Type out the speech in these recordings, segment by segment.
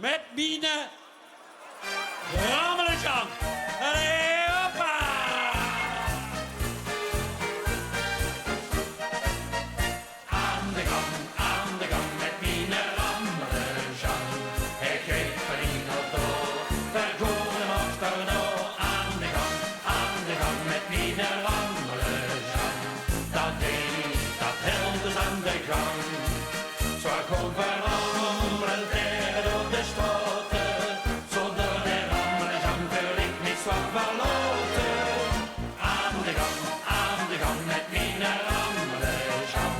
met Mine Rammelenzang. Allee, hoppa! Aan de gang met Mine Rammelenzang. Ik geef Verino door, vergoeden mocht er nou. Aan de gang met Mine Rammelenzang. Dat deed hij, dat hield dus aan de gang. Zo kon veranderen tegen door de straten. Zonder de Rammelenzang wil ik niet zwak verloten. Aan de gang met Mine Rammelenzang.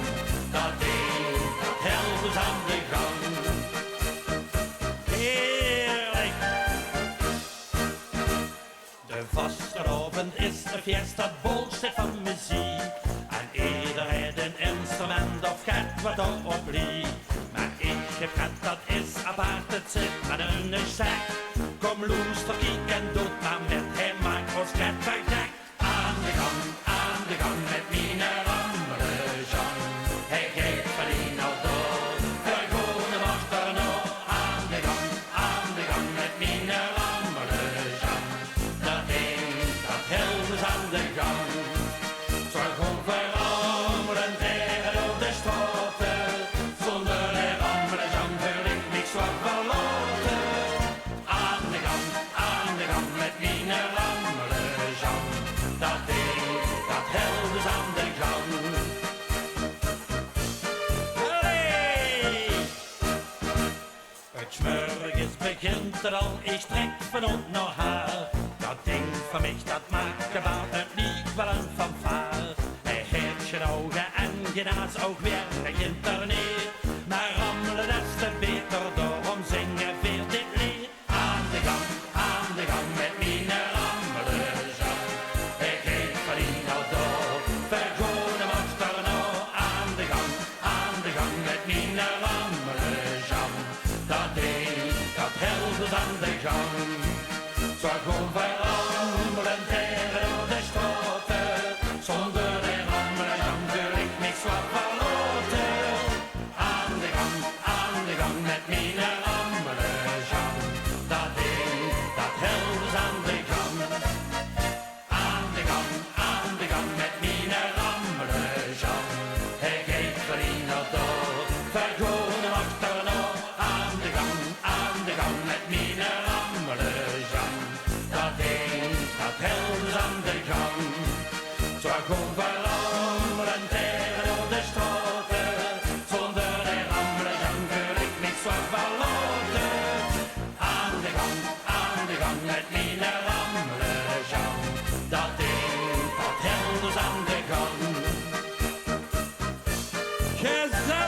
Dat deed, dat hield dus aan de gang. Heerlijk! De vastelavond is de fiesta, bolste van muziek. En ieder heeft een instrument of gaat wat op lief. Maar ik heb het, dat is apart, het zit aan een stek. Kom loester, kiek en doet maar met hem, maakt ons ket bij dek. Aan de gang met Mine Rammelenzang. Hij geeft Verino door, vergoeden mocht er nou. Aan de gang met Mine Rammelenzang. Dat ding, dat hield dus aan de gang. Zo kon veranderen tegen op de straten. Zonder de Rammelenzang wil ik niks wat verloten. Aan de gang met Mine Rammelenzang. Dat ding, dat hield dus aan de gang. Allee! Het smorgens begint er al, ik trek vanuit naar haar. Dat ding van mij, dat maakt de baat, het lied wel een fanfare. Hij heeft geen ogen en geen naast, ook weer begint er niet. Maar rammelen des te beter, daarom zingen weer dit lied. Aan de gang met Mine Rammelenzang. Ik geef Verino door, vergoeden mocht er nou. Aan de gang met Mine Rammelenzang. Dat ding, dat hield dus aan de gang. Zo gewoon veranderen tegen door de straten. Zonder de Rammelenzang wil ik niks wat verloten. Aan de gang met Mine Rammelenzang. Dat ding, dat hield dus aan de gang. Aan de gang met Mine Rammelenzang. Hij geeft Verino door, vergoeden mocht er nou. Aan de gang met Mine Rammelenzang. Dat ding, dat hield dus aan de gang. Zo kon veranderen tegen door de straten. Zonder de Rammelenzang wil ik niks wat verloten. Aan de gang met Mine Rammelenzang. Dat ding, dat hield dus aan de gang. Gezellig!